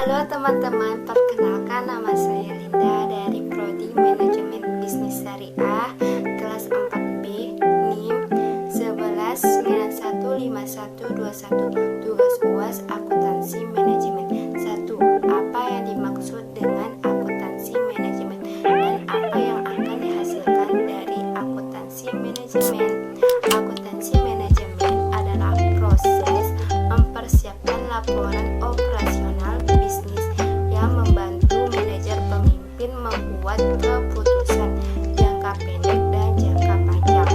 Halo teman-teman, perkenalkan nama saya Linda dari Prodi Manajemen Bisnis Syariah kelas 4B NIM 11915121. Tugas UAS Akuntansi Manajemen. 1. Apa yang dimaksud dengan akuntansi manajemen dan apa yang akan dihasilkan dari akuntansi manajemen? Akuntansi manajemen adalah proses mempersiapkan laporan operasional bisnis yang membantu manajer pemimpin membuat keputusan jangka pendek dan jangka panjang.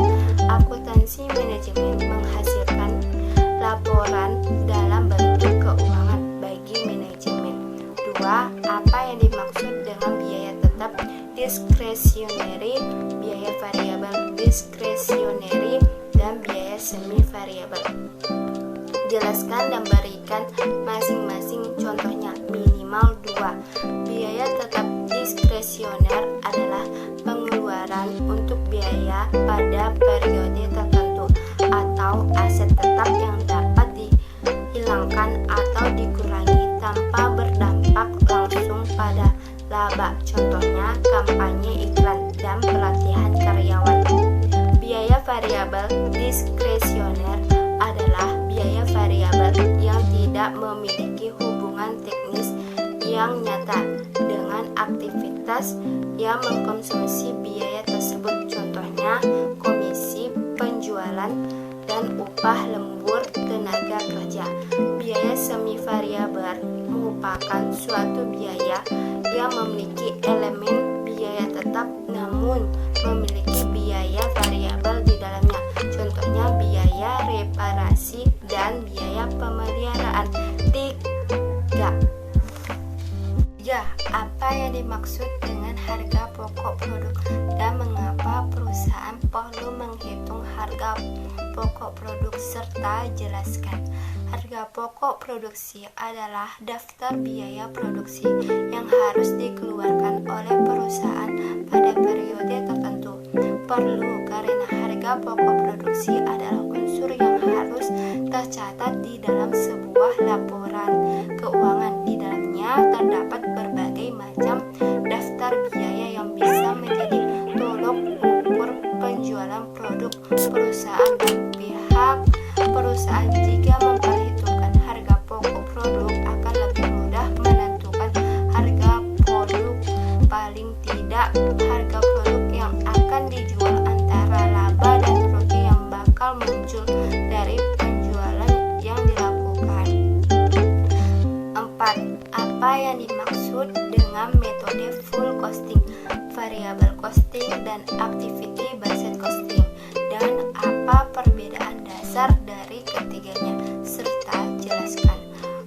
Akuntansi manajemen menghasilkan laporan dalam bentuk keuangan bagi manajemen. 2. Apa yang dimaksud dengan biaya tetap diskresioneri, biaya variabel diskresioneri, dan biaya semi variabel? Jelaskan dan berikan masing-masing contohnya, minimal 2. Biaya tetap diskresioner adalah pengeluaran untuk biaya pada periode tertentu atau aset tetap yang dapat dihilangkan atau dikurangi tanpa berdampak langsung pada laba. Contohnya, kampanye iklan dan pelatihan karyawan. Biaya variabel diskresioner adalah biaya variabel yang tidak memiliki hubungan teknis yang nyata dengan aktivitas yang mengkonsumsi biaya tersebut. Contohnya, komisi penjualan dan upah lembur tenaga kerja. Biaya semi variabel merupakan suatu biaya yang memiliki elemen biaya tetap namun memiliki biaya variabel di dalamnya. Contohnya, biaya reparasi dan biaya pemeliharaan. 3. Apa yang dimaksud dengan harga pokok produk dan mengapa perusahaan perlu menghitung harga pokok produk serta jelaskan. Harga pokok produksi adalah daftar biaya produksi yang harus dikeluarkan oleh perusahaan pada periode tertentu. Perlu karena harga pokok produksi adalah unsur yang harus tercatat di dalam sebuah laporan keuangan. Di dalamnya terdapat berbagai macam daftar biaya yang bisa menjadi tolok ukur penjualan produk perusahaan dan pihak perusahaan. Jika memperhitungkan harga pokok produk akan lebih mudah menentukan harga produk. Paling tidak, harga produk yang akan dijual antara laba dan rugi yang bakal muncul dari penjualan yang dilakukan. 4. Apa yang dimaksud dengan metode full costing, variable costing, dan activity based costing, dan apa perbedaan dasar dari ketiganya, serta jelaskan.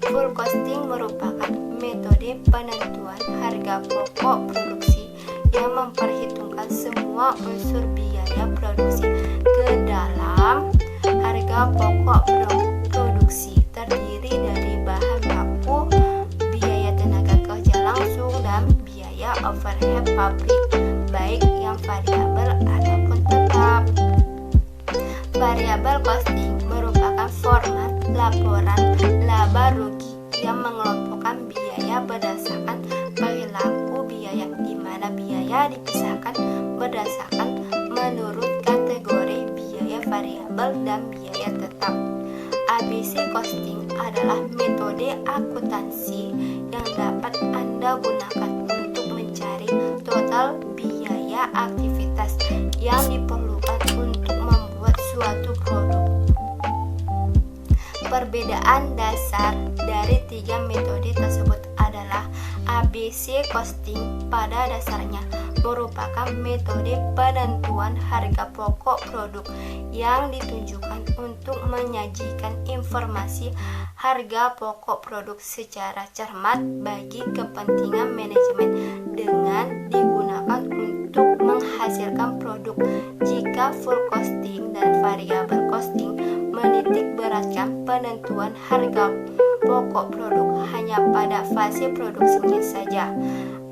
Full costing merupakan metode penentuan harga pokok produksi yang memperhitungkan semua unsur biaya produksi ke dalam harga pokok produksi. Terdiri dari bahan baku, biaya tenaga kerja langsung, dan biaya overhead pabrik, baik yang variabel ataupun tetap. Variable costing merupakan format laporan laba rugi yang mengelompokkan biaya berdasarkan perilaku biaya, di mana biaya dipisahkan berdasarkan menurut kategori biaya variabel dan biaya tetap. ABC costing adalah metode akuntansi yang dapat Anda gunakan untuk mencari total biaya aktivitas yang diperlukan untuk membuat suatu produk. Perbedaan dasar dari 3 metode tersebut adalah ABC costing pada dasarnya merupakan metode penentuan harga pokok produk yang ditunjukkan untuk menyajikan informasi harga pokok produk secara cermat bagi kepentingan manajemen dengan digunakan untuk menghasilkan produk. Jika full costing dan variable costing menitik beratkan penentuan harga pokok produk hanya pada fase produksinya saja.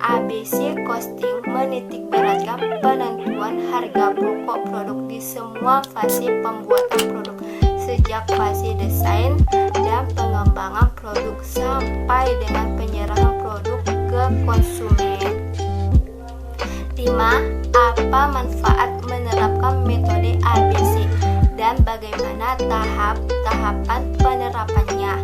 ABC costing menitik beratkan penentuan harga pokok produk di semua fase pembuatan produk, sejak fase desain dan pengembangan pengembangan produk sampai dengan penyerahan produk ke konsumen. 5. Apa manfaat menerapkan metode ABC dan bagaimana tahap-tahapan penerapannya?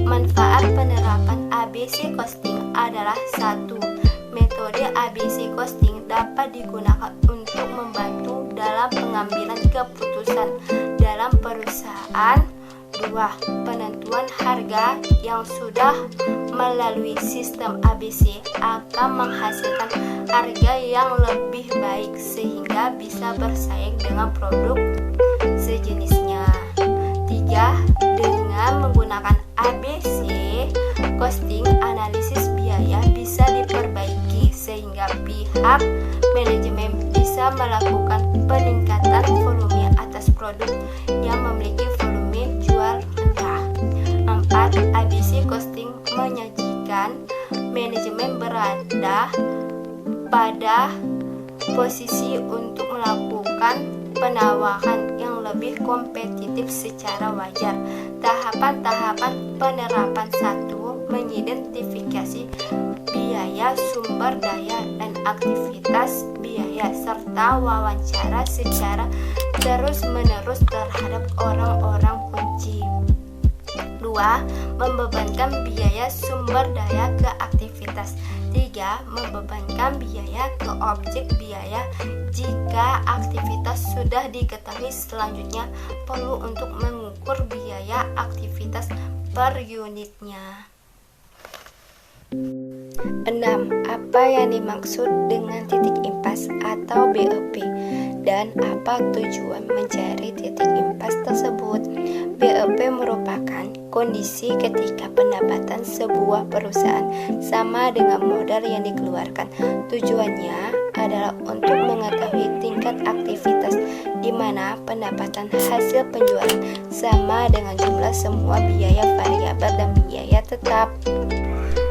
Manfaat penerapan ABC costing adalah 1. Metode ABC costing dapat digunakan untuk membantu dalam pengambilan keputusan dalam perusahaan. 2. Penentuan harga yang sudah melalui sistem ABC akan menghasilkan harga yang lebih baik sehingga bisa bersaing dengan produk sejenisnya. 3. Dengan menggunakan ABC costing, analisis biaya bisa diperbaiki sehingga pihak manajemen bisa melakukan peningkatan volume atas produk yang memiliki volume jual rendah. 4. ABC costing menyajikan manajemen berada pada posisi untuk melakukan penawaran yang lebih kompetitif secara wajar. Tahapan-tahapan penerapan 1. Mengidentifikasi biaya sumber daya dan aktivitas biaya serta wawancara secara terus-menerus terhadap orang-orang kunci. 2. Membebankan biaya sumber daya ke aktivitas. 3. Membebankan biaya ke objek biaya. Jika aktivitas sudah diketahui, selanjutnya perlu untuk mengukur biaya aktivitas per unitnya. 6. Apa yang dimaksud dengan titik impas atau BEP dan apa tujuan mencari titik impas tersebut? BEP merupakan kondisi ketika pendapatan sebuah perusahaan sama dengan modal yang dikeluarkan. Tujuannya adalah untuk mengetahui tingkat aktivitas di mana pendapatan hasil penjualan sama dengan jumlah semua biaya variabel dan biaya tetap.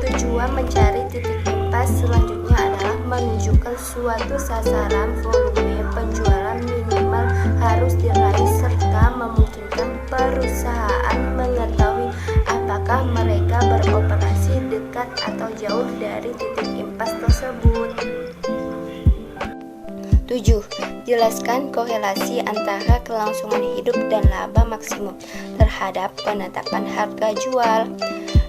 Tujuan mencari titik impas selanjutnya adalah menunjukkan suatu sasaran volume penjualan minimal harus diraih serta memungkinkan perusahaan mengetahui apakah mereka beroperasi dekat atau jauh dari titik impas tersebut. 7. Jelaskan korelasi antara kelangsungan hidup dan laba maksimum terhadap penetapan harga jual.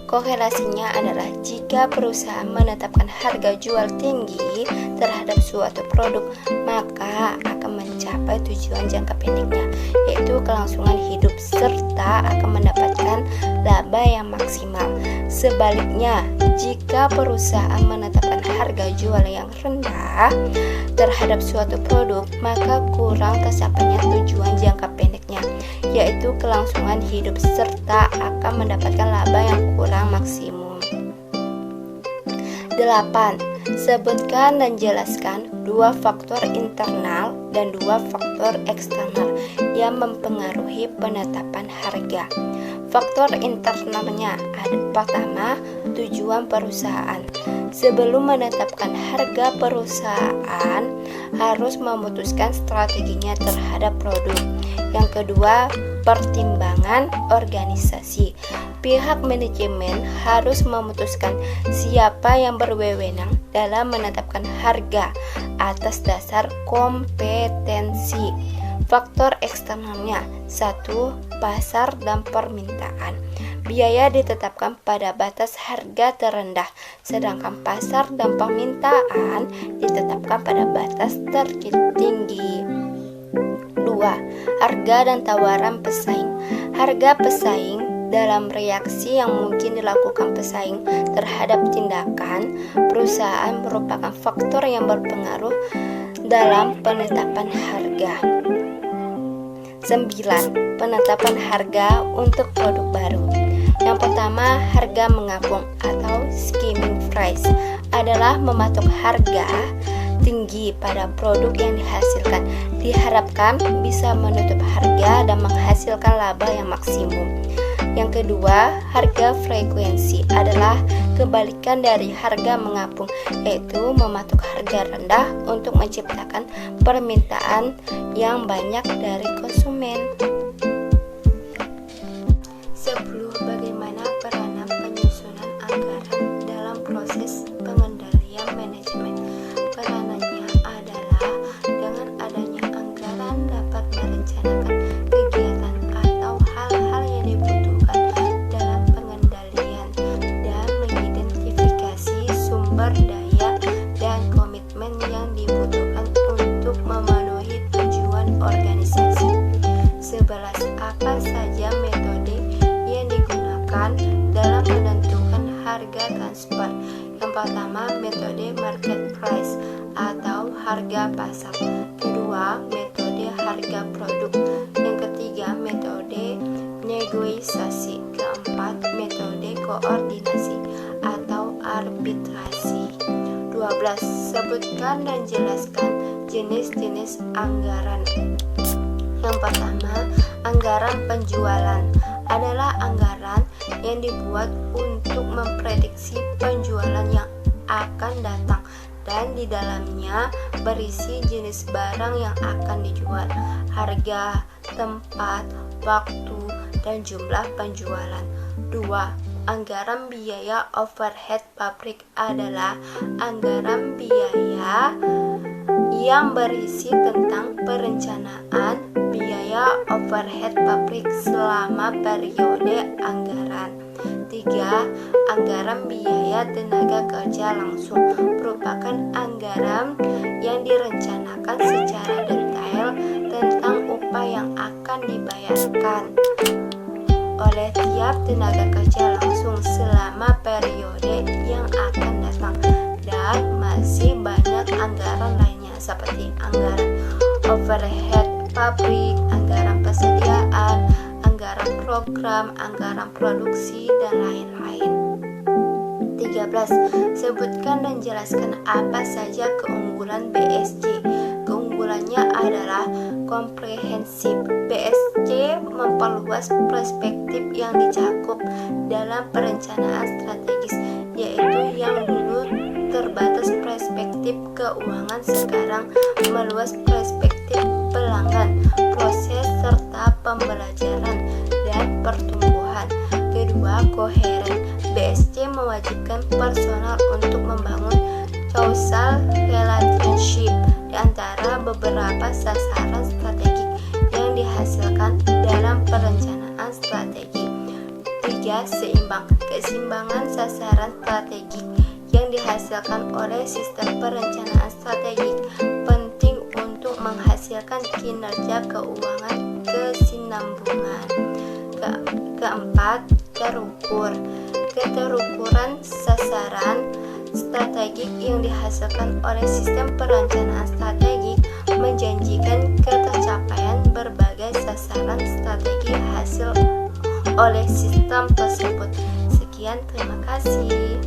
Korelasinya adalah jika perusahaan menetapkan harga jual tinggi terhadap suatu produk, maka akan mencapai tujuan jangka pendeknya, yaitu kelangsungan hidup, serta akan mendapatkan laba yang maksimal. Sebaliknya, jika perusahaan menetapkan harga jual yang rendah terhadap suatu produk, maka kurang tercapainya tujuan jangka pendeknya, yaitu kelangsungan hidup, serta akan mendapatkan laba yang kurang maksimum. 8. Sebutkan dan jelaskan 2 faktor internal dan 2 faktor eksternal yang mempengaruhi penetapan harga. Faktor internalnya ada pertama, tujuan perusahaan. Sebelum menetapkan harga, perusahaan harus memutuskan strateginya terhadap produk. Yang kedua, pertimbangan organisasi. Pihak manajemen harus memutuskan siapa yang berwenang dalam menetapkan harga atas dasar kompetensi. Faktor eksternalnya 1. Pasar dan permintaan. Biaya ditetapkan pada batas harga terendah, sedangkan pasar dan permintaan ditetapkan pada batas tertinggi. 2. Harga dan tawaran pesaing. Harga pesaing dalam reaksi yang mungkin dilakukan pesaing terhadap tindakan perusahaan merupakan faktor yang berpengaruh dalam penetapan harga. 9. Penetapan harga untuk produk baru. Yang pertama, harga mengapung atau skimming price adalah mematok harga tinggi pada produk yang dihasilkan. Diharapkan bisa menutup harga dan menghasilkan laba yang maksimum. Yang kedua, harga frekuensi adalah kebalikan dari harga mengapung, yaitu mematok harga rendah untuk menciptakan permintaan yang banyak dari konsumen. 10. Bagaimana metode market price atau harga pasar. Kedua, metode harga produk. Yang ketiga, metode negosiasi. Keempat, metode koordinasi atau arbitrasi. 12. Sebutkan dan jelaskan jenis-jenis anggaran. Yang pertama, anggaran penjualan adalah anggaran yang dibuat untuk memprediksi penjualan yang akan datang dan di dalamnya berisi jenis barang yang akan dijual, harga, tempat, waktu, dan jumlah penjualan. 2. Anggaran biaya overhead pabrik adalah anggaran biaya yang berisi tentang perencanaan biaya overhead pabrik selama periode anggaran. 3. Anggaran biaya tenaga kerja langsung merupakan anggaran yang direncanakan secara detail tentang upah yang akan dibayarkan oleh tiap tenaga kerja langsung selama periode yang akan datang. Dan masih banyak anggaran lainnya seperti anggaran overhead pabrik, anggaran persediaan, anggaran program, anggaran produksi, dan lain-lain. 13. Sebutkan dan jelaskan apa saja keunggulan BSJ. Keunggulannya adalah komprehensif. BSJ memperluas perspektif yang dicakup dalam perencanaan strategis, yaitu yang dulu terbatas perspektif keuangan sekarang meluas perspektif pelanggan, proses serta pembelajaran dan pertumbuhan. Kedua, koheren. BSC mewajibkan personal untuk membangun causal relationship di antara beberapa sasaran strategik yang dihasilkan dalam perencanaan strategi. 3. Seimbang. Keseimbangan sasaran strategik yang dihasilkan oleh sistem perencanaan strategik penting untuk menghasilkan kinerja keuangan kesinambungan. Keempat, terukur. Keterukuran sasaran strategik yang dihasilkan oleh sistem perencanaan strategik menjanjikan ketercapaian berbagai sasaran strategi hasil oleh sistem tersebut. Sekian, terima kasih.